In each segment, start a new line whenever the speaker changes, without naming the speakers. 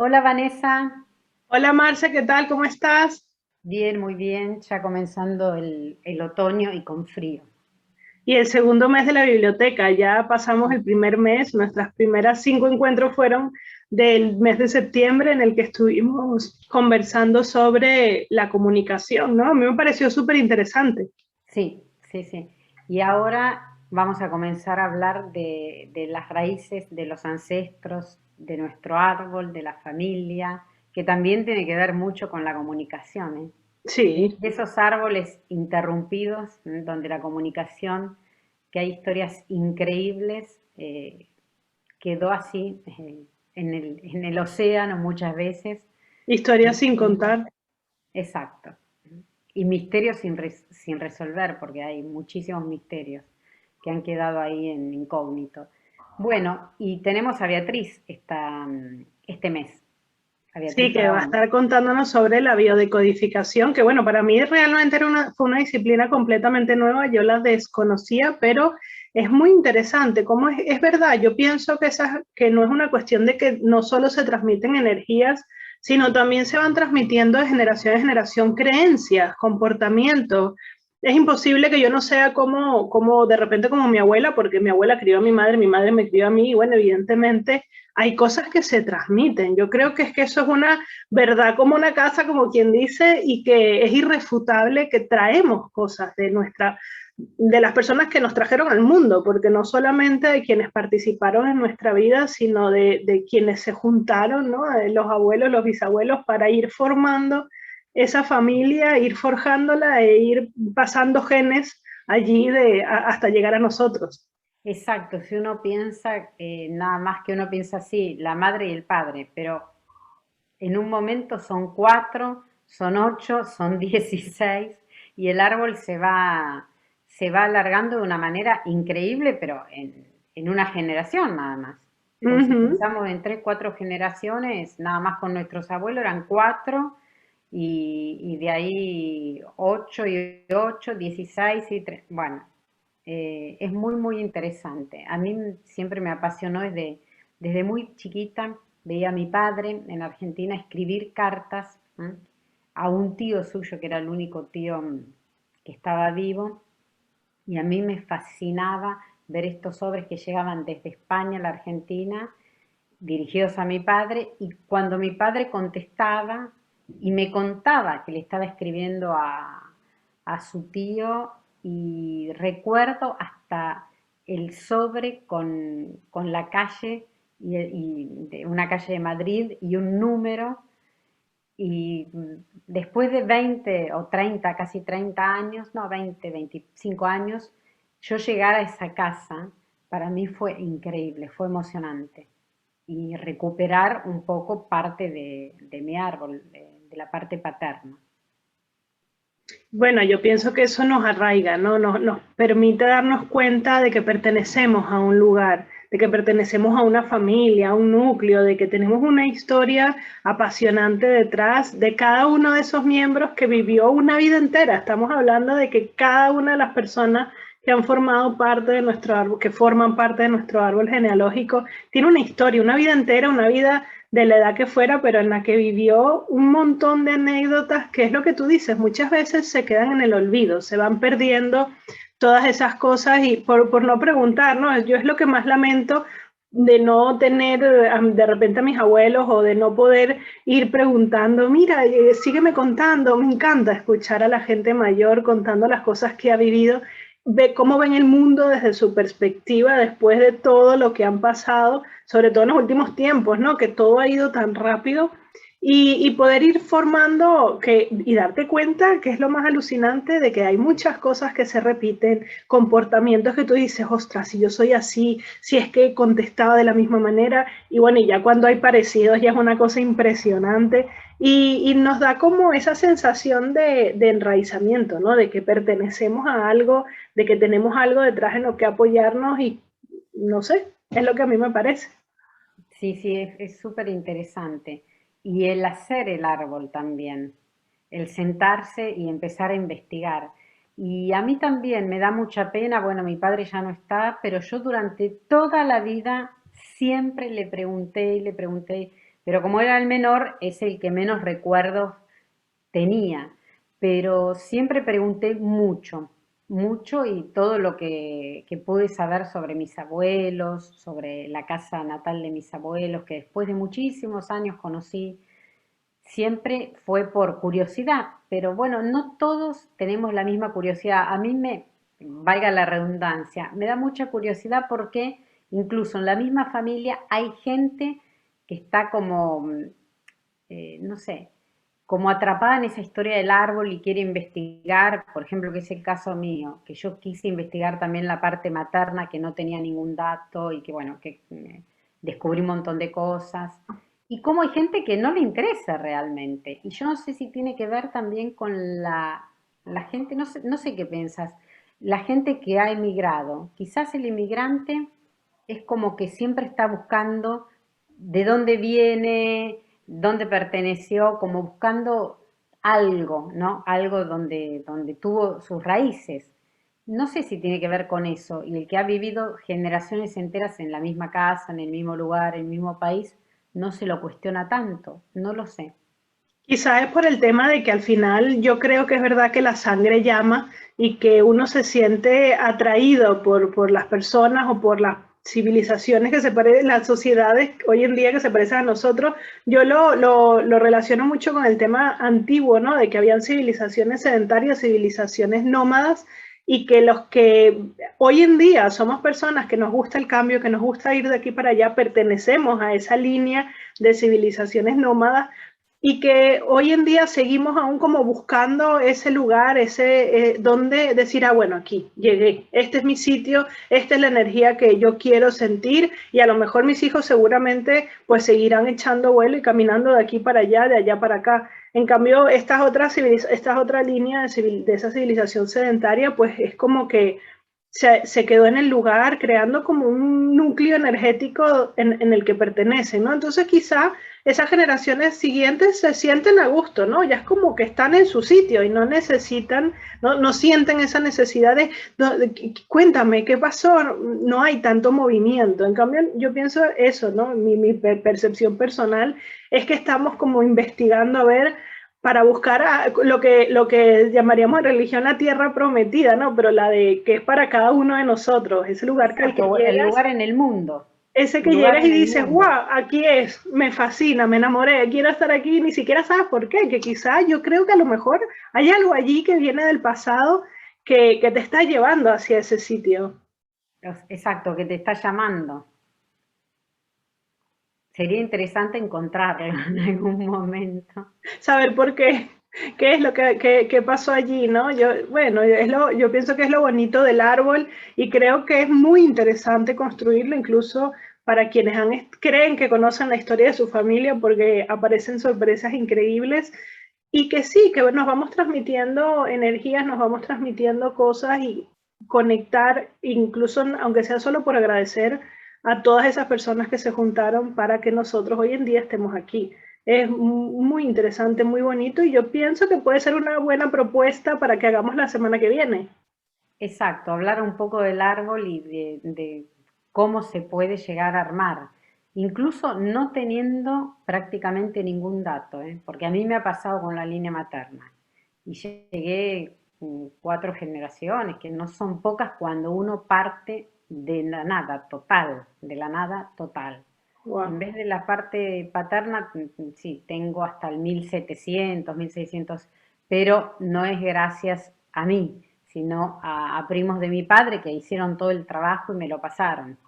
Hola Vanessa,
Hola Marce, ¿qué tal? ¿Cómo estás?
bien, muy bien, ya comenzando el otoño y con frío.
Y el segundo mes de la biblioteca, ya pasamos el primer mes, nuestras primeras 5 encuentros fueron del mes de septiembre en el que estuvimos conversando sobre la comunicación, ¿no? A mí me pareció súper interesante.
Sí, sí, sí. Y ahora vamos a comenzar a hablar de las raíces de los ancestros, de nuestro árbol, de la familia, que también tiene que ver mucho con la comunicación, ¿eh?
Sí,
De esos árboles interrumpidos, donde la comunicación, que hay historias increíbles, quedó así en el océano muchas veces.
historias sin contar.
Exacto. Y misterios sin resolver, porque hay muchísimos misterios que han quedado ahí en incógnito. Bueno, y tenemos a Beatriz este mes. A
Sí,
Beatriz
que va a
Paraón.
estar contándonos sobre la biodecodificación, que bueno, para mí realmente fue una disciplina completamente nueva, yo la desconocía, pero es muy interesante. Como es verdad, yo pienso que no es una cuestión de que no solo se transmiten energías, sino también se van transmitiendo de generación en generación creencias, comportamientos. Es imposible que yo no sea como de repente como mi abuela, porque mi abuela crió a mi madre me crió a mí, y bueno, evidentemente hay cosas que se transmiten. Yo creo que es que eso es una verdad como una casa, como quien dice, y que es irrefutable que traemos cosas de las personas que nos trajeron al mundo, porque no solamente de quienes participaron en nuestra vida, sino de quienes se juntaron, ¿no? Los abuelos, los bisabuelos, para ir formando esa familia, ir forjándola e ir pasando genes allí hasta llegar a nosotros.
Exacto, si uno piensa, nada más que uno piensa así, la madre y el padre, pero en un momento son cuatro, son ocho, son 16 y el árbol se va alargando de una manera increíble, pero en una generación nada más. Porque si
Ujú.
pensamos en tres, cuatro generaciones, nada más con nuestros abuelos eran cuatro y de ahí ocho y ocho, 16 y tres. Bueno, es muy, muy interesante. A mí siempre me apasionó desde muy chiquita. Veía a mi padre en Argentina escribir cartas a un tío suyo, que era el único tío que estaba vivo, y a mí me fascinaba ver estos sobres que llegaban desde España a la Argentina, dirigidos a mi padre, y cuando mi padre contestaba y me contaba que le estaba escribiendo a su tío, y recuerdo hasta el sobre con la calle y de una calle de Madrid y un número, y después de 20 o 30, casi 30 años, no, 20, 25 años, yo llegar a esa casa, para mí fue increíble, fue emocionante. Y recuperar un poco parte de mi árbol, de la parte paterna.
Bueno, yo pienso que eso nos arraiga, ¿no? Nos permite darnos cuenta de que pertenecemos a un lugar, de que pertenecemos a una familia, a un núcleo, de que tenemos una historia apasionante detrás de cada uno de esos miembros que vivió una vida entera. Estamos hablando de que cada una de las personas que han formado parte de nuestro árbol, que forman parte de nuestro árbol genealógico, tiene una historia, una vida entera, una vida de la edad que fuera, pero en la que vivió un montón de anécdotas, que es lo que tú dices, muchas veces se quedan en el olvido, se van perdiendo todas esas cosas y por no preguntar, ¿no? Yo es lo que más lamento de no tener de repente a mis abuelos o de no poder ir preguntando, mira, sígueme contando, me encanta escuchar a la gente mayor contando las cosas que ha vivido, ve cómo ven el mundo desde su perspectiva después de todo lo que han pasado, sobre todo en los últimos tiempos, ¿no? Que todo ha ido tan rápido y poder ir formando y darte cuenta que es lo más alucinante de que hay muchas cosas que se repiten, comportamientos que tú dices, ostras, si yo soy así, si es que contestaba de la misma manera, y bueno, y ya cuando hay parecidos ya es una cosa impresionante y nos da como esa sensación de enraizamiento, ¿no? De que pertenecemos a algo, de que tenemos algo detrás en lo que apoyarnos y no sé, es lo que a mí me parece.
Sí, sí, es súper interesante. Y el hacer el árbol también, el sentarse y empezar a investigar. Y a mí también me da mucha pena, bueno, mi padre ya no está, pero yo durante toda la vida siempre le pregunté y le pregunté, pero como era el menor, es el que menos recuerdos tenía. Pero siempre pregunté mucho, mucho y todo lo que pude saber sobre mis abuelos, sobre la casa natal de mis abuelos, que después de muchísimos años conocí, siempre fue por curiosidad, pero bueno, no todos tenemos la misma curiosidad. A mí me, valga la redundancia, me da mucha curiosidad porque incluso en la misma familia hay gente que está como, no sé, como atrapada en esa historia del árbol y quiere investigar, por ejemplo, que es el caso mío, que yo quise investigar también la parte materna que no tenía ningún dato y que bueno, que descubrí un montón de cosas. Y cómo hay gente que no le interesa realmente. Y yo no sé si tiene que ver también con la gente, no sé, no sé qué piensas, la gente que ha emigrado. Quizás el inmigrante es como que siempre está buscando de dónde viene, dónde perteneció, como buscando algo, ¿no? Algo donde tuvo sus raíces. No sé si tiene que ver con eso. Y el que ha vivido generaciones enteras en la misma casa, en el mismo lugar, en el mismo país, no se lo cuestiona tanto. No lo sé.
Quizás es por el tema de que al final yo creo que es verdad que la sangre llama y que uno se siente atraído por las personas o por las civilizaciones que se parecen, las sociedades hoy en día que se parecen a nosotros. Yo lo relaciono mucho con el tema antiguo, ¿no? De que habían civilizaciones sedentarias, civilizaciones nómadas y que los que hoy en día somos personas que nos gusta el cambio, que nos gusta ir de aquí para allá, pertenecemos a esa línea de civilizaciones nómadas y que hoy en día seguimos aún como buscando ese lugar, ese donde decir, ah, bueno, aquí llegué, este es mi sitio, esta es la energía que yo quiero sentir y a lo mejor mis hijos seguramente pues seguirán echando vuelo y caminando de aquí para allá, de allá para acá. En cambio, esta otra línea de esa civilización sedentaria, pues es como que se quedó en el lugar creando como un núcleo energético en el que pertenece, ¿no? Entonces quizá esas generaciones siguientes se sienten a gusto, ¿no? Ya es como que están en su sitio y no necesitan, no sienten esa necesidad de cuéntame, ¿qué pasó? No hay tanto movimiento. En cambio, yo pienso eso, ¿no? Mi percepción personal es que estamos como investigando a ver para buscar lo que llamaríamos en religión la tierra prometida, ¿no? Pero la de que es para cada uno de nosotros, ese lugar al que
Exacto, el
llegas,
lugar en el mundo.
ese
El
que
lugar
llegas y
en el
dices,
mundo.
wow, aquí es, me fascina, me enamoré, quiero estar aquí, ni siquiera sabes por qué, que quizás yo creo que a lo mejor hay algo allí que viene del pasado que te está llevando hacia ese sitio.
Exacto, que te está llamando. Sería interesante encontrarlo en algún momento.
Saber por qué, qué es lo que pasó allí, ¿no? Bueno, yo pienso que es lo bonito del árbol y creo que es muy interesante construirlo, incluso para quienes creen que conocen la historia de su familia, porque aparecen sorpresas increíbles y que sí, que nos vamos transmitiendo energías, nos vamos transmitiendo cosas y conectar, incluso aunque sea solo por agradecer a todas esas personas que se juntaron para que nosotros hoy en día estemos aquí. Es muy interesante, muy bonito y yo pienso que puede ser una buena propuesta para que hagamos la semana que viene.
Exacto, hablar un poco del árbol y de cómo se puede llegar a armar, incluso no teniendo prácticamente ningún dato, ¿eh? Porque a mí me ha pasado con la línea materna y llegué 4 generaciones, que no son pocas cuando uno parte de la nada total, de la nada total. En
Wow.
vez de la parte paterna, sí, tengo hasta el 1700, 1600, pero no es gracias a mí, sino a primos de mi padre que hicieron todo el trabajo y me lo pasaron.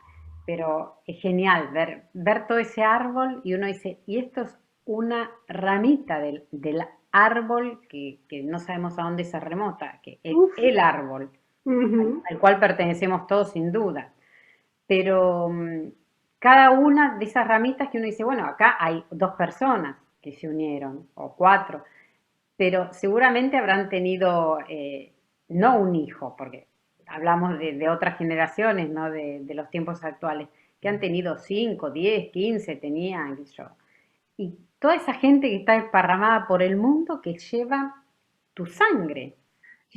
Pero es genial ver todo ese árbol y uno dice, y esto es una ramita del árbol que no sabemos a dónde se remota, que es
Uf.
el árbol al cual pertenecemos todos sin duda. Pero cada una de esas ramitas que uno dice, bueno, acá hay 2 personas que se unieron, o 4, pero seguramente habrán tenido, no un hijo, porque hablamos de otras generaciones, ¿no? De los tiempos actuales, que han tenido 5, 10, 15, tenían, qué sé yo. Y toda esa gente que está desparramada por el mundo que lleva tu
De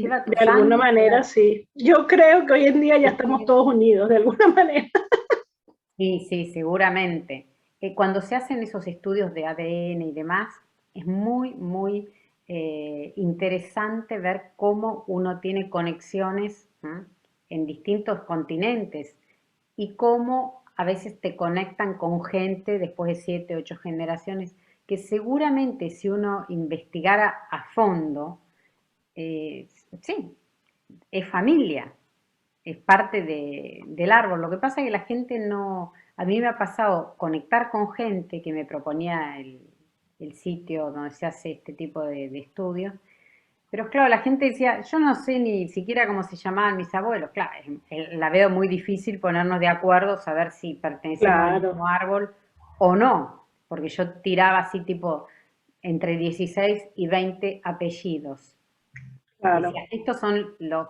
alguna
sangre,
manera, sí. Yo creo que hoy en día ya estamos todos unidos, de alguna manera.
sí, sí, seguramente. cuando se hacen esos estudios de ADN y demás, es muy, muy interesante ver cómo uno tiene conexiones, ¿m? En distintos continentes y cómo a veces te conectan con gente después de 7, 8 generaciones, que seguramente si uno investigara a fondo, sí, es familia, es parte del árbol. Lo que pasa es que la gente no, a mí me ha pasado conectar con gente que me proponía el sitio donde se hace este tipo de estudios, pero claro, la gente decía, yo no sé ni siquiera cómo se llamaban mis abuelos. Claro, la veo muy difícil ponernos de acuerdo, saber si pertenecemos al
Claro,
mismo árbol o no, porque yo tiraba así tipo entre 16 y 20 apellidos.
claro.
Decía, estos son los,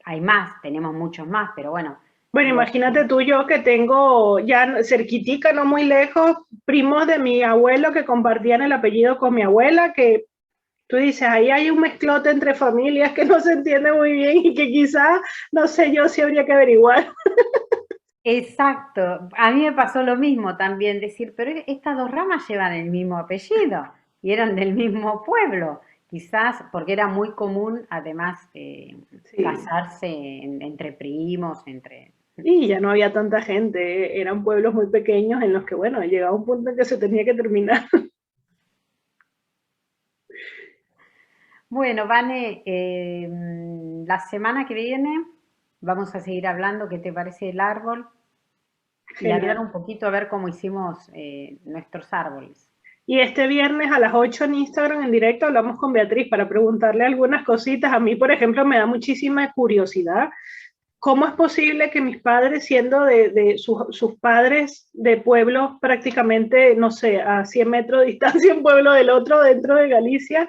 hay más, tenemos muchos más, pero bueno,
Bueno,
los,
imagínate tú yo que tengo ya cerquitica, no muy lejos, primos de mi abuelo que compartían el apellido con mi abuela, que tú dices, ahí hay un mezclote entre familias que no se entiende muy bien y que quizá, no sé yo si habría que averiguar.
exacto. A mí me pasó lo mismo también, decir, pero estas dos ramas llevan el mismo apellido y eran del mismo pueblo. Quizás porque era muy común, además,
Sí,
casarse entre primos, entre...
y ya no había tanta gente, eran pueblos muy pequeños en los que, bueno, llegaba un punto en que se tenía que terminar.
Bueno, Vane, la semana que viene vamos a seguir hablando, ¿qué te parece el árbol? Y hablar
Genial.
un poquito a ver cómo hicimos nuestros árboles.
Y este viernes a las 8 en Instagram en directo hablamos con Beatriz para preguntarle algunas cositas. A mí, por ejemplo, me da muchísima curiosidad. ¿Cómo es posible que mis padres, siendo de sus padres de pueblos prácticamente, no sé, a 100 metros de distancia, un pueblo del otro dentro de Galicia,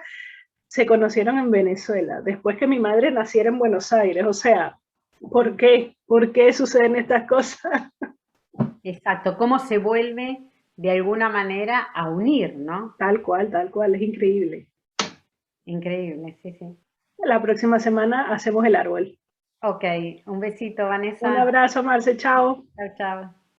se conocieron en Venezuela, después que mi madre naciera en Buenos Aires? O sea, ¿por qué? ¿Por qué suceden estas cosas?
Exacto, cómo se vuelve de alguna manera a unir, ¿no?
Tal cual, es increíble.
Increíble, sí, sí.
La próxima semana hacemos el árbol.
Ok, un besito,
Un
Vanessa.
abrazo, Marce, chao.
Chao, chao.